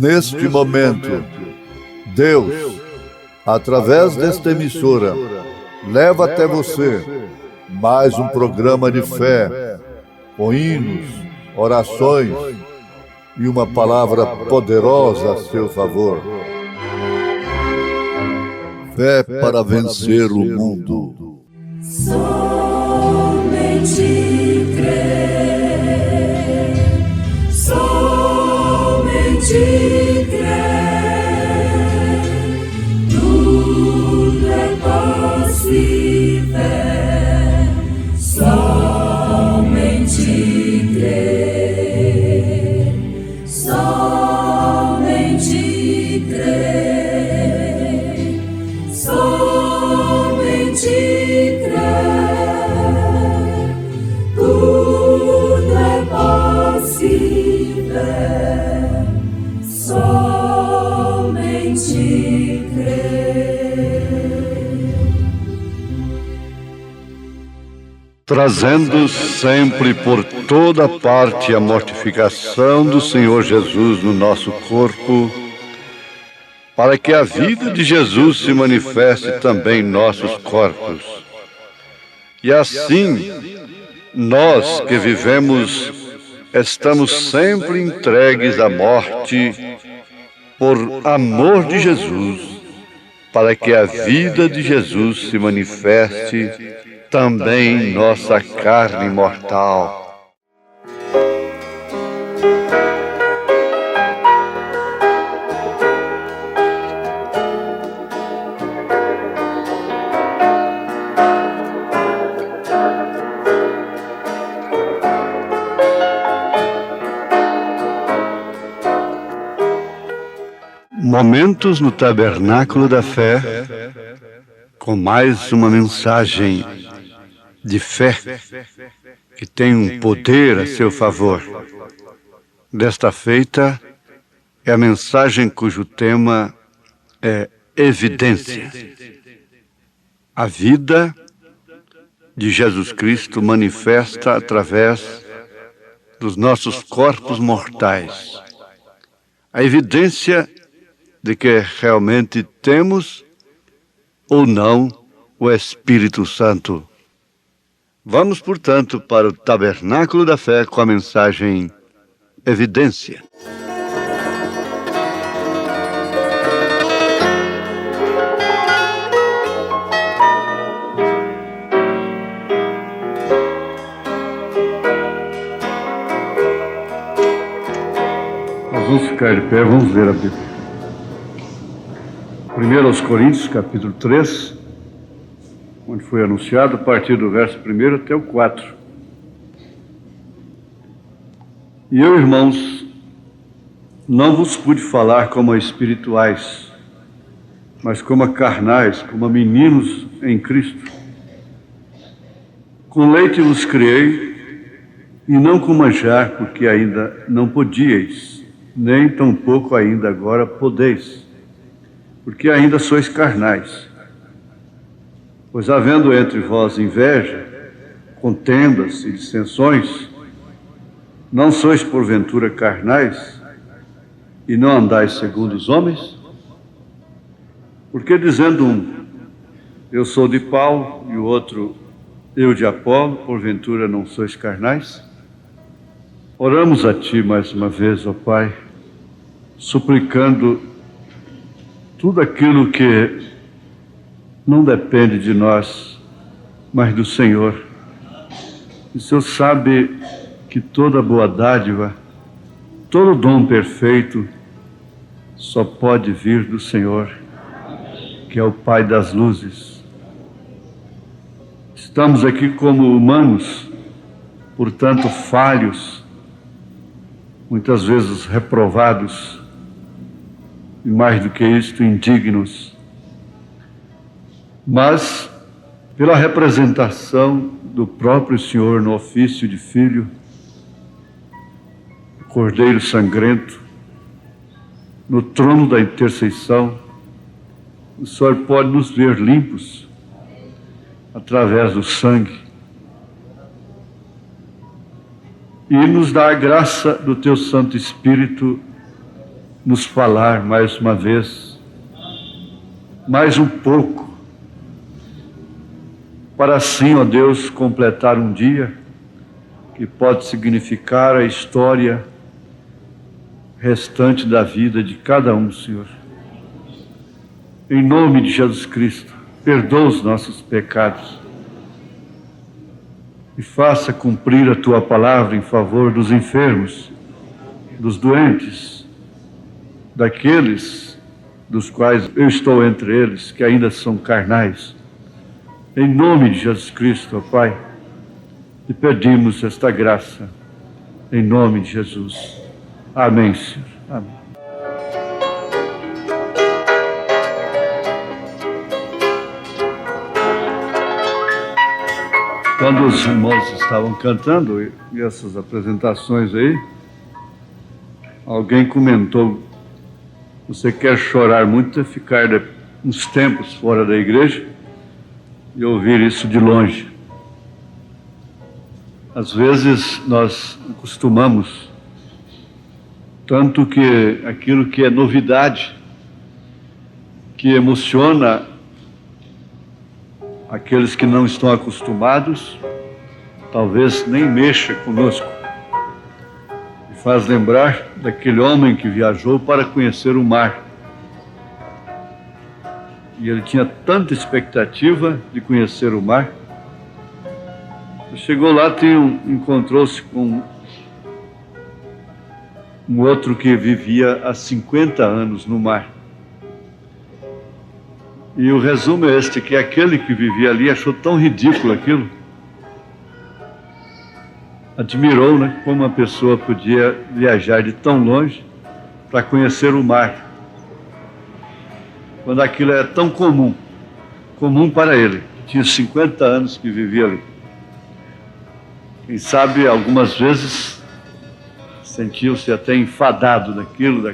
neste momento, Deus, através desta emissora, leva até você mais um programa de fé, com hinos, orações e uma palavra poderosa a seu favor. Fé para vencer o mundo. Somente crer, somente crer, tudo é possível, somente crer, somente crer, somente crer, tudo é possível, somente crer. Trazendo sempre por toda parte a mortificação do Senhor Jesus no nosso corpo, para que a vida de Jesus se manifeste também em nossos corpos. E assim, nós que vivemos, estamos sempre entregues à morte por amor de Jesus, para que a vida de Jesus se manifeste também em nossa carne mortal. Momentos no Tabernáculo da Fé, com mais uma mensagem de fé que tem um poder a seu favor. Desta feita é a mensagem cujo tema é evidência. A vida de Jesus Cristo manifesta através dos nossos corpos mortais. A evidência de que realmente temos ou não o Espírito Santo. Vamos, portanto, para o Tabernáculo da Fé com a mensagem Evidência. Nós vamos ficar de pé, vamos ler a Bíblia. 1 aos Coríntios, capítulo 3, onde foi anunciado a partir do verso 1 até o 4. E eu, irmãos, não vos pude falar como a espirituais, mas como a carnais, como a meninos em Cristo. Com leite vos criei, e não com manjar, porque ainda não podíeis, nem tampouco ainda agora podeis, porque ainda sois carnais. Pois havendo entre vós inveja, contendas e dissensões, não sois porventura carnais, e não andais segundo os homens? Porque dizendo um, eu sou de Paulo, e o outro, eu de Apolo, porventura não sois carnais? Oramos a Ti mais uma vez, ó Pai, suplicando tudo aquilo que não depende de nós, mas do Senhor. O Senhor sabe que toda boa dádiva, todo dom perfeito, só pode vir do Senhor, que é o Pai das luzes. Estamos aqui como humanos, portanto falhos, muitas vezes reprovados, e mais do que isto, indignos. Mas, pela representação do próprio Senhor no ofício de Filho, Cordeiro sangrento, no trono da intercessão, o Senhor pode nos ver limpos através do sangue e nos dá a graça do Teu Santo Espírito nos falar mais uma vez, mais um pouco, para assim, ó Deus, completar um dia que pode significar a história restante da vida de cada um, Senhor. Em nome de Jesus Cristo, perdoa os nossos pecados e faça cumprir a Tua palavra em favor dos enfermos, dos doentes, daqueles dos quais eu estou entre eles, que ainda são carnais. Em nome de Jesus Cristo, ó Pai, te pedimos esta graça, em nome de Jesus. Amém, Senhor. Amém. Quando os irmãos estavam cantando, e essas apresentações aí, alguém comentou: você quer chorar muito e ficar uns tempos fora da igreja e ouvir isso de longe. Às vezes nós costumamos, tanto que aquilo que é novidade, que emociona aqueles que não estão acostumados, talvez nem mexa conosco. E faz lembrar daquele homem que viajou para conhecer o mar. E ele tinha tanta expectativa de conhecer o mar. Chegou lá, encontrou-se com um outro que vivia há 50 anos no mar. E o resumo é este, que aquele que vivia ali achou tão ridículo aquilo. Admirou, né, como uma pessoa podia viajar de tão longe para conhecer o mar, quando aquilo era tão comum para ele. Tinha 50 anos que vivia ali. Quem sabe, algumas vezes, sentiu-se até enfadado daquilo,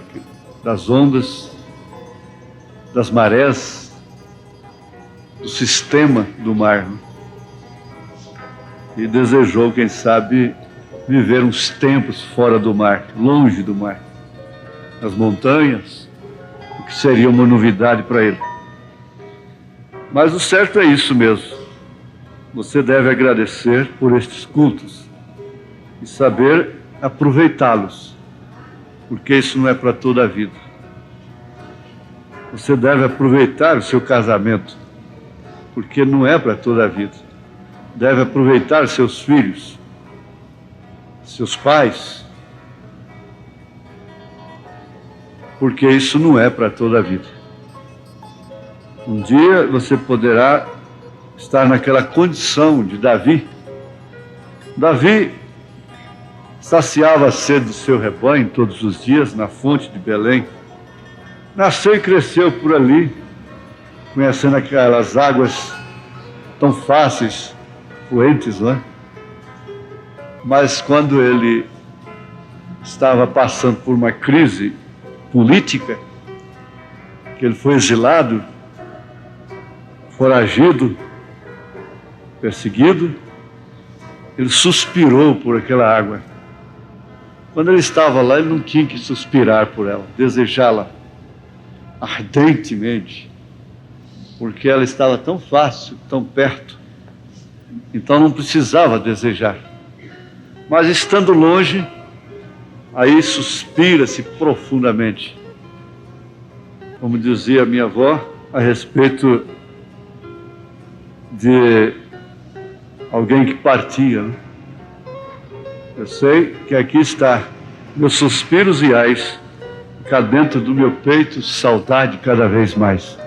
das ondas, das marés, do sistema do mar, né? E desejou, quem sabe, viver uns tempos fora do mar, longe do mar, nas montanhas, o que seria uma novidade para ele. Mas o certo é isso mesmo. Você deve agradecer por estes cultos e saber aproveitá-los, porque isso não é para toda a vida. Você deve aproveitar o seu casamento, porque não é para toda a vida. Deve aproveitar seus filhos, seus pais, porque isso não é para toda a vida. Um dia você poderá estar naquela condição de Davi. Davi saciava a sede do seu rebanho todos os dias na fonte de Belém. Nasceu e cresceu por ali, conhecendo aquelas águas tão fáceis, fluentes, não é? Mas quando ele estava passando por uma crise política, que ele foi exilado, foragido, perseguido, ele suspirou por aquela água. Quando ele estava lá, ele não tinha que suspirar por ela, desejá-la ardentemente, porque ela estava tão fácil, tão perto, então não precisava desejar. Mas estando longe, aí suspira-se profundamente. Como dizia minha avó a respeito de alguém que partia, né? Eu sei que aqui está, meus suspiros reais, cá dentro do meu peito, saudade cada vez mais.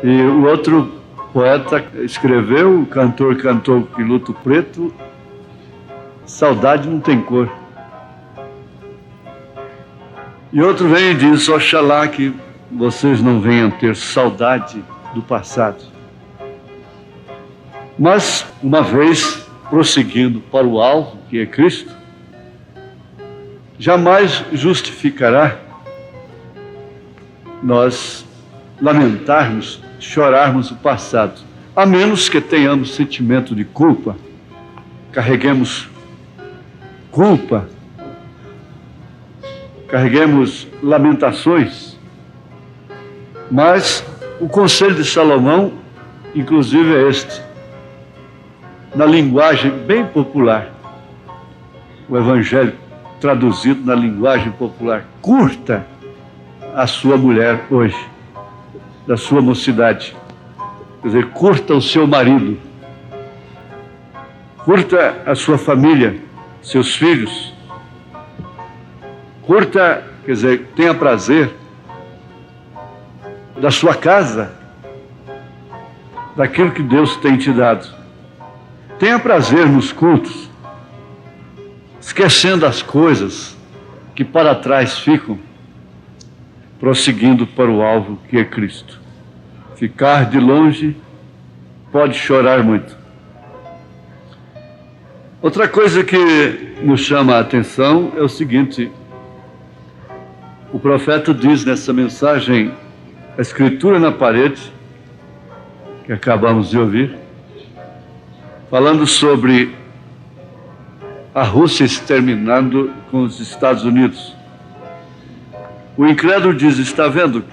E o outro poeta escreveu, o cantor cantou que luto preto, saudade não tem cor. E outro vem e diz: oxalá que vocês não venham ter saudade do passado. Mas, uma vez prosseguindo para o alvo, que é Cristo, jamais justificará nós lamentarmos, chorarmos o passado, a menos que tenhamos sentimento de culpa, carreguemos culpa carreguemos lamentações, mas o conselho de Salomão, inclusive, é este, na linguagem bem popular, o Evangelho traduzido na linguagem popular: curta a sua mulher hoje, da sua mocidade. Quer dizer, curta o seu marido, curta a sua família, seus filhos, curta, quer dizer, tenha prazer da sua casa, daquilo que Deus tem te dado. Tenha prazer nos cultos, esquecendo as coisas que para trás ficam, prosseguindo para o alvo que é Cristo. Ficar de longe pode chorar muito. Outra coisa que nos chama a atenção é o seguinte: o profeta diz nessa mensagem, a escritura na parede, que acabamos de ouvir, falando sobre a Rússia exterminando com os Estados Unidos. O incrédulo diz: está vendo?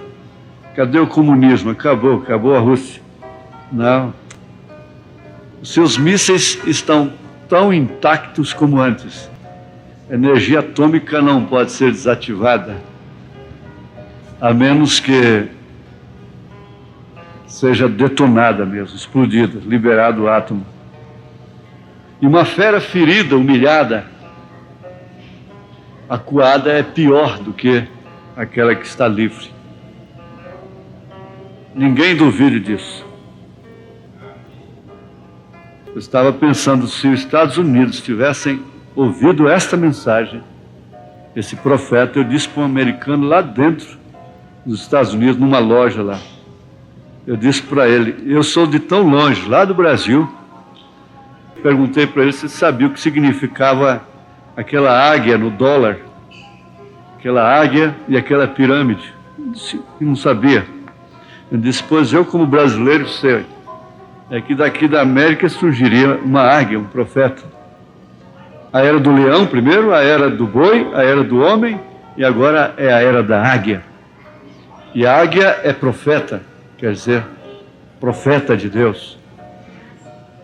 Cadê o comunismo? Acabou a Rússia. Não. Os seus mísseis estão tão intactos como antes. A energia atômica não pode ser desativada, a menos que seja detonada mesmo, explodida, liberado o átomo. E uma fera ferida, humilhada, acuada, é pior do que aquela que está livre. Ninguém duvide disso. Eu estava pensando, se os Estados Unidos tivessem ouvido esta mensagem, esse profeta, eu disse para um americano lá dentro dos Estados Unidos, numa loja lá, eu disse para ele: eu sou de tão longe, lá do Brasil. Perguntei para ele se sabia o que significava aquela águia no dólar, aquela águia e aquela pirâmide. Ele disse que não sabia. Eu disse: pois eu, como brasileiro, sei. É que daqui da América surgiria uma águia, um profeta. A era do leão primeiro, a era do boi, a era do homem, e agora é a era da águia. E a águia é profeta, quer dizer, profeta de Deus.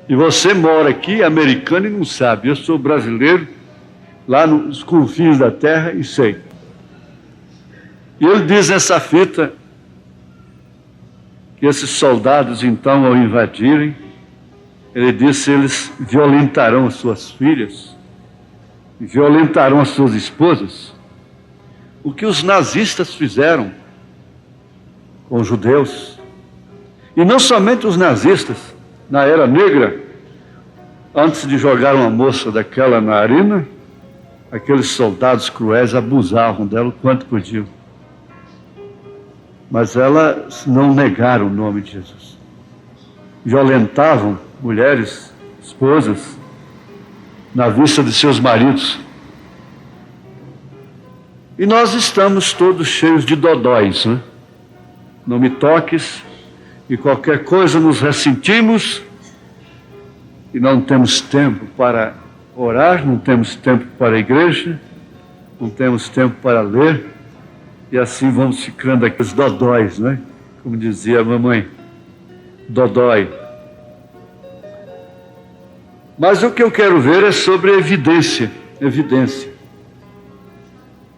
E você mora aqui, americano, e não sabe. Eu sou brasileiro, lá nos confins da terra, e sei. E ele diz nessa fita que esses soldados, então, ao invadirem, ele disse: eles violentarão as suas filhas, violentarão as suas esposas. O que os nazistas fizeram com os judeus. E não somente os nazistas. Na era negra, antes de jogar uma moça daquela na arena, aqueles soldados cruéis abusavam dela o quanto podiam. Mas elas não negaram o nome de Jesus. Violentavam mulheres, esposas, na vista de seus maridos. E nós estamos todos cheios de dodóis, né? Não me toques, e qualquer coisa nos ressentimos, e não temos tempo para orar, não temos tempo para a igreja, não temos tempo para ler, e assim vamos ficando aqui os dodóis, né? Como dizia a mamãe, dodói. Mas o que eu quero ver é sobre evidência.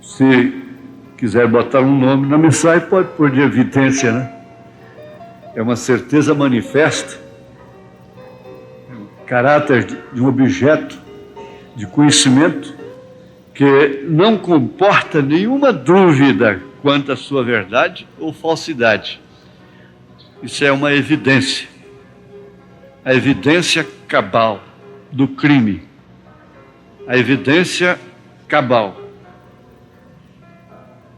Se quiser botar um nome na mensagem, pode pôr de evidência, né? É uma certeza manifesta, caráter de um objeto de conhecimento que não comporta nenhuma dúvida quanto à sua verdade ou falsidade. Isso é uma evidência, a evidência cabal do crime, a evidência cabal.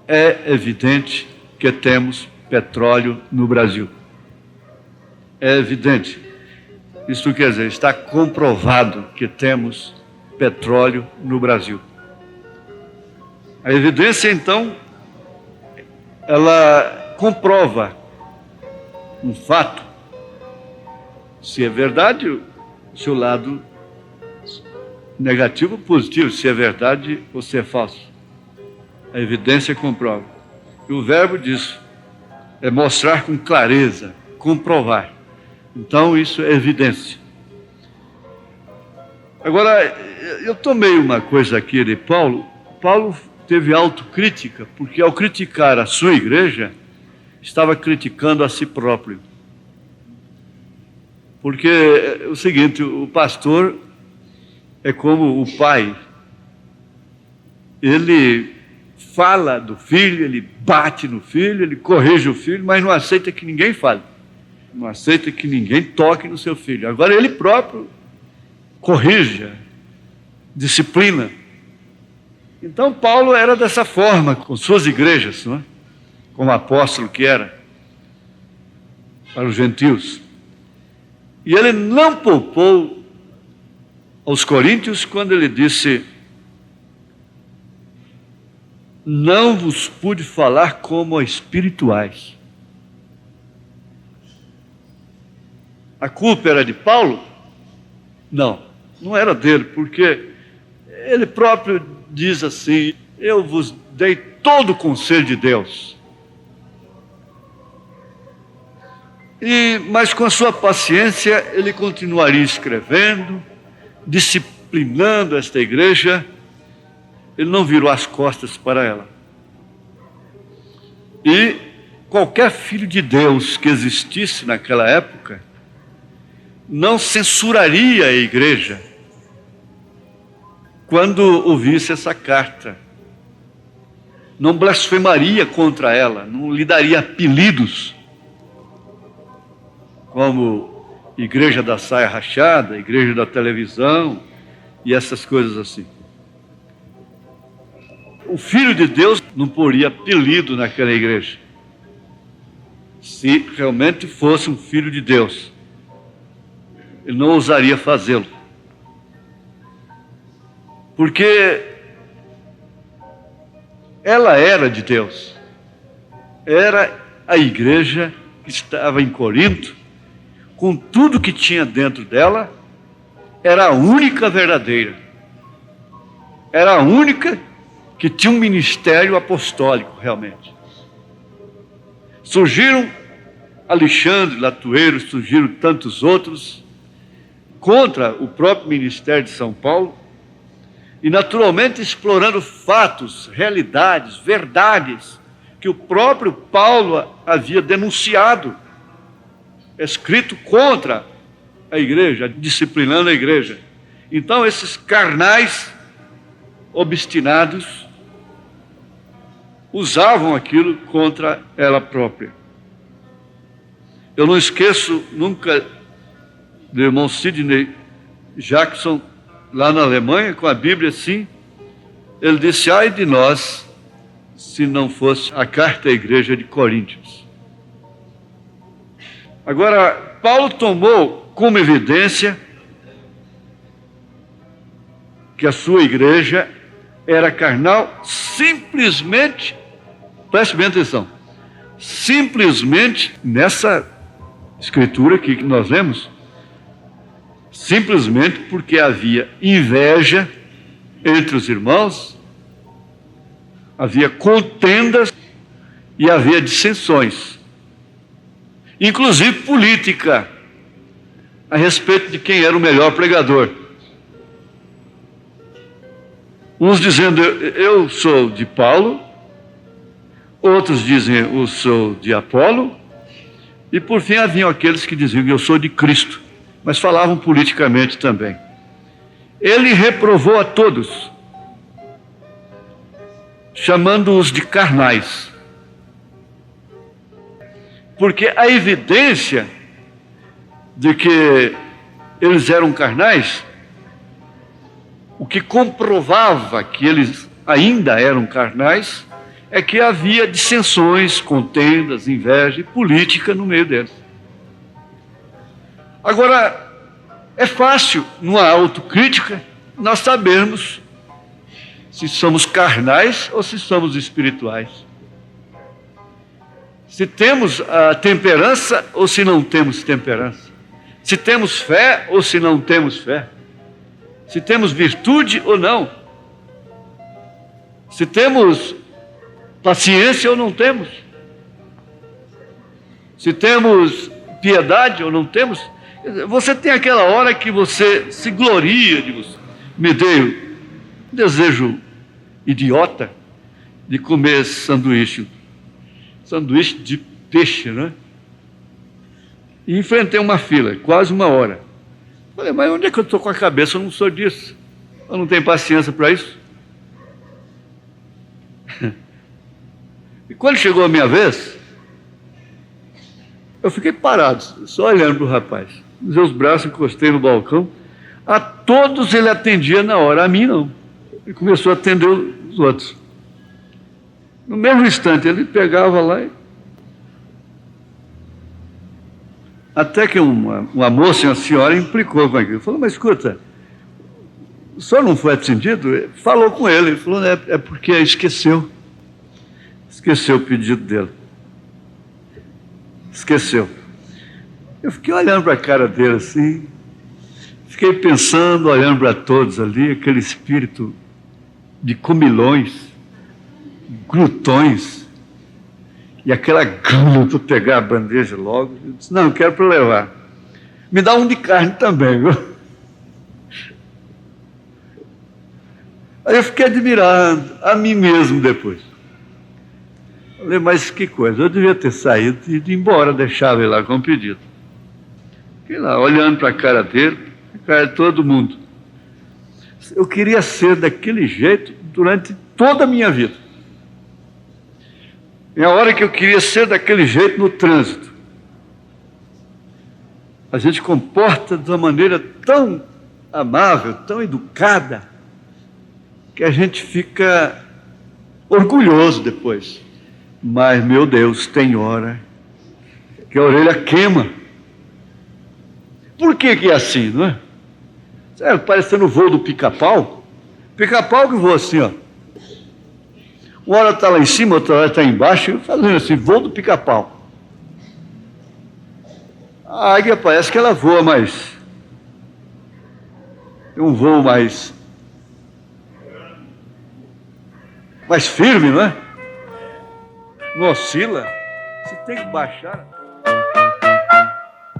É evidente que temos petróleo no Brasil. É evidente. Isso quer dizer, está comprovado que temos petróleo no Brasil. A evidência, então, ela comprova um fato. Se é verdade, o seu lado negativo ou positivo, se é verdade ou se é falso. A evidência comprova. E o verbo disso é mostrar com clareza, comprovar. Então isso é evidência. Agora, eu tomei uma coisa aqui de Paulo. Paulo teve autocrítica, porque ao criticar a sua igreja, estava criticando a si próprio. Porque é o seguinte, o pastor é como o pai. Ele fala do filho, ele bate no filho, ele corrige o filho, mas não aceita que ninguém fale. Não aceita que ninguém toque no seu filho. Agora ele próprio corrige, disciplina. Então Paulo era dessa forma com suas igrejas, não é? Como apóstolo que era para os gentios. E ele não poupou aos coríntios quando ele disse: não vos pude falar como a espirituais. A culpa era de Paulo? Não, não era dele, porque ele próprio diz assim: eu vos dei todo o conselho de Deus. Mas com a sua paciência, ele continuaria escrevendo, disciplinando esta igreja. Ele não virou as costas para ela. E qualquer filho de Deus que existisse naquela época não censuraria a igreja quando ouvisse essa carta. Não blasfemaria contra ela, não lhe daria apelidos como igreja da saia rachada, igreja da televisão e essas coisas assim. O Filho de Deus não poria apelido naquela igreja, se realmente fosse um Filho de Deus. Ele não ousaria fazê-lo, porque ela era de Deus. Era a igreja que estava em Corinto, com tudo que tinha dentro dela, era a única verdadeira. Era a única que tinha um ministério apostólico, realmente. Surgiram Alexandre, Latueiro, surgiram tantos outros contra o próprio ministério de São Paulo, e naturalmente explorando fatos, realidades, verdades, que o próprio Paulo havia denunciado, escrito contra a igreja, disciplinando a igreja. Então esses carnais obstinados usavam aquilo contra ela própria. Eu não esqueço nunca do irmão Sidney Jackson, lá na Alemanha, com a Bíblia assim. Ele disse: ai de nós, se não fosse a carta à igreja de Coríntios. Agora, Paulo tomou como evidência que a sua igreja era carnal simplesmente, preste bem atenção, simplesmente nessa escritura aqui que nós lemos, simplesmente porque havia inveja entre os irmãos, havia contendas e havia dissensões, inclusive política, a respeito de quem era o melhor pregador. Uns dizendo: eu sou de Paulo, outros dizem: eu sou de Apolo, e por fim haviam aqueles que diziam: eu sou de Cristo, mas falavam politicamente também. Ele reprovou a todos, chamando-os de carnais, porque a evidência de que eles eram carnais, o que comprovava que eles ainda eram carnais, é que havia dissensões, contendas, inveja e política no meio deles. Agora, é fácil, numa autocrítica, nós sabermos se somos carnais ou se somos espirituais. Se temos a temperança ou se não temos temperança. Se temos fé ou se não temos fé. Se temos virtude ou não. Se temos paciência ou não temos? Se temos piedade ou não temos? Você tem aquela hora que você se gloria de você. Me deu um desejo idiota de comer sanduíche de peixe, né? E enfrentei uma fila, quase uma hora. Falei, mas onde é que eu estou com a cabeça? Eu não sou disso. Eu não tenho paciência para isso. E quando chegou a minha vez, eu fiquei parado, só olhando para o rapaz. Os meus braços encostei no balcão. A todos ele atendia na hora, a mim não. Ele começou a atender os outros. No mesmo instante, ele pegava lá e... Até que uma moça e uma senhora implicou com aquilo. Falou, mas escuta, o senhor não foi atendido? Falou com ele. Ele falou, é porque esqueceu o pedido dele. Esqueceu. Eu fiquei olhando para a cara dele assim, fiquei pensando, olhando para todos ali, aquele espírito de comilões, glutões, e aquela gana de pegar a bandeja logo. Eu disse, não, eu quero para levar. Me dá um de carne também, viu? Aí eu fiquei admirando a mim mesmo depois. Falei, mas que coisa, eu devia ter saído e ido embora, deixava ele lá com o pedido. Fiquei lá, olhando para a cara dele, a cara de todo mundo. Eu queria ser daquele jeito durante toda a minha vida. E a hora que eu queria ser daquele jeito no trânsito. A gente comporta de uma maneira tão amável, tão educada, que a gente fica orgulhoso depois. Mas, meu Deus, tem hora que a orelha queima. Por que é assim, não é? Parecendo o voo do pica-pau. Pica-pau que voa assim, ó. Uma hora está lá em cima, outra hora está embaixo, fazendo assim, voo do pica-pau. A águia parece que ela voa mais. Tem um voo mais firme, não é? Não oscila. Você tem que baixar.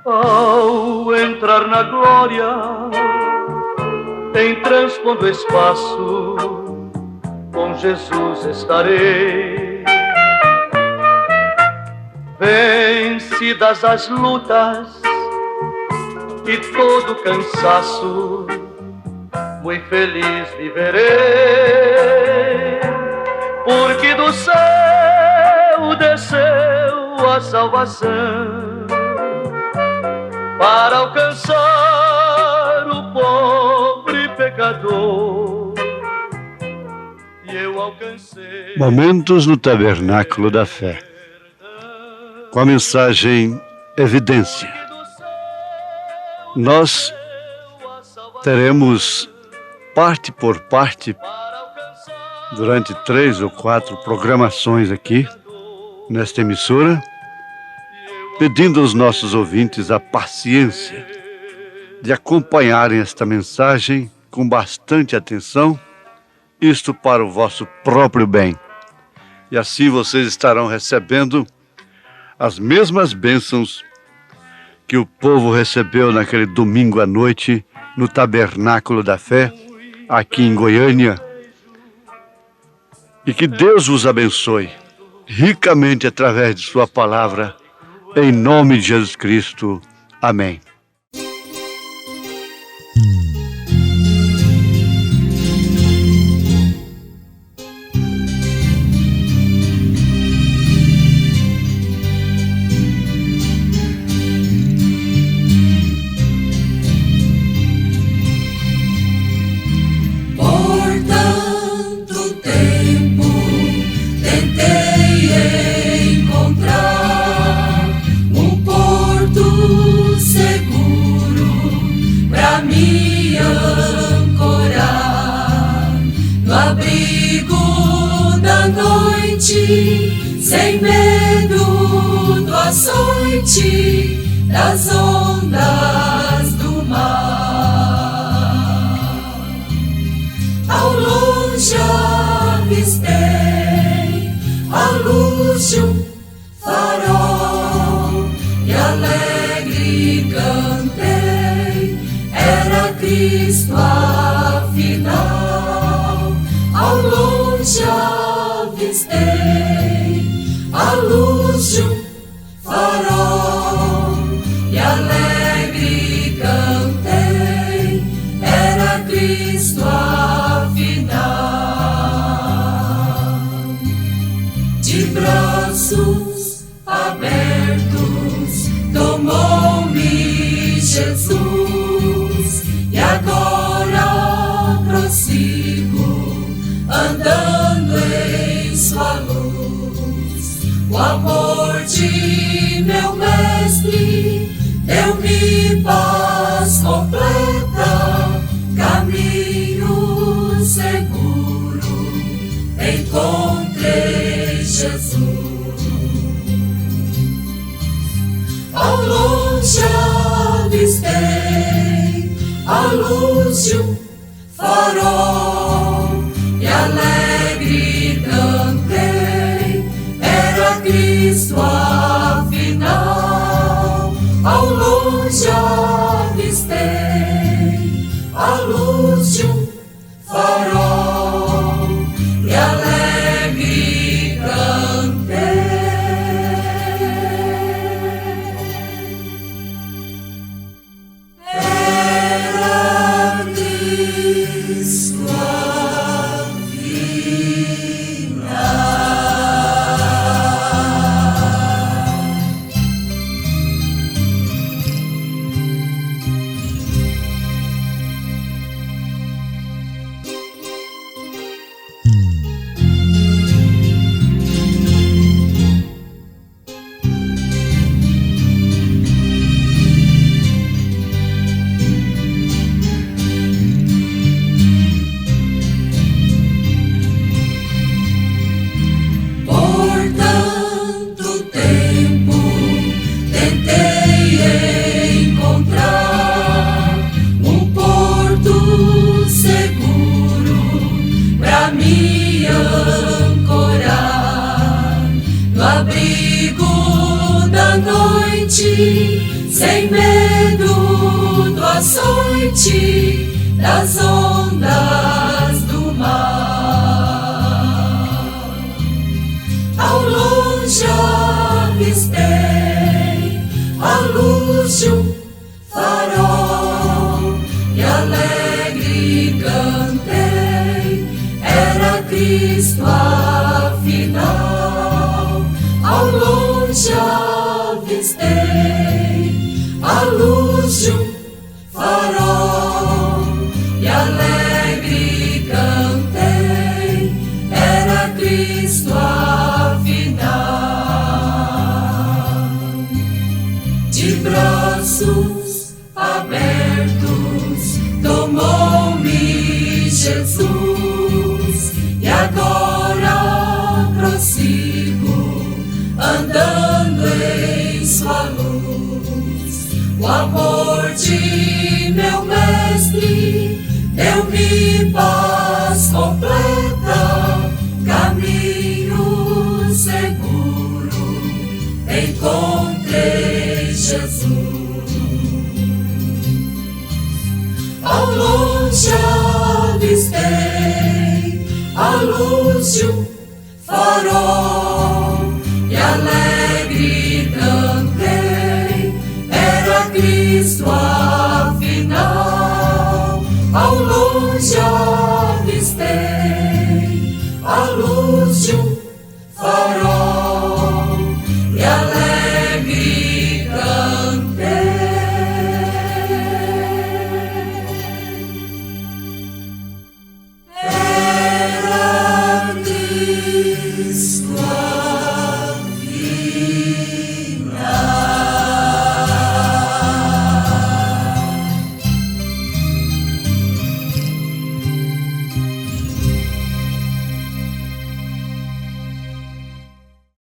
Ao entrar na glória, em transpondo espaço, com Jesus estarei. Vencidas as lutas e todo cansaço, muito feliz viverei, porque do céu desceu a salvação para alcançar o pobre pecador. E eu alcancei. Momentos no Tabernáculo da Fé, com a mensagem Evidência. Nós teremos parte por parte, durante 3 ou 4 programações aqui, nesta emissora, pedindo aos nossos ouvintes a paciência de acompanharem esta mensagem com bastante atenção, isto para o vosso próprio bem. E assim vocês estarão recebendo as mesmas bênçãos que o povo recebeu naquele domingo à noite no Tabernáculo da Fé, aqui em Goiânia. E que Deus vos abençoe ricamente através de sua palavra, em nome de Jesus Cristo. Amém. Sem medo do açoite das ondas do mar. Ao longe avistei a alegre cantei, era Cristo afinal. Ao longe avistei a luz de um farol e alegre cantei, era Cristo afinal. De braços abertos tomou-me Jesus e agora prossigo andando em sua luz. O amor de meu mestre deu-me paz completa, caminho seguro encontrei Jesus. Ao longe avistei a luz de um farol e alegre cantei, era Cristo afinal. Ao longe avistei a luz de um farol e alegre cantei. Era Cristo me ancorar no abrigo da noite, sem medo do açoite das ondas do mar. Ao longe avistei a luz de um farol e alegre cantei, era Cristo afinal. Ao longe avistei a luz de um farol e alegre cantei, era Cristo afinal. De braços abertos tomou-me Jesus e agora prossigo andando em sua luz. O amor de meu mestre deu-me paz completa, caminho seguro encontrei Jesus. Ao longe avistei a luz de um farol e alegre cantei, era Cristo afinal. Ao longe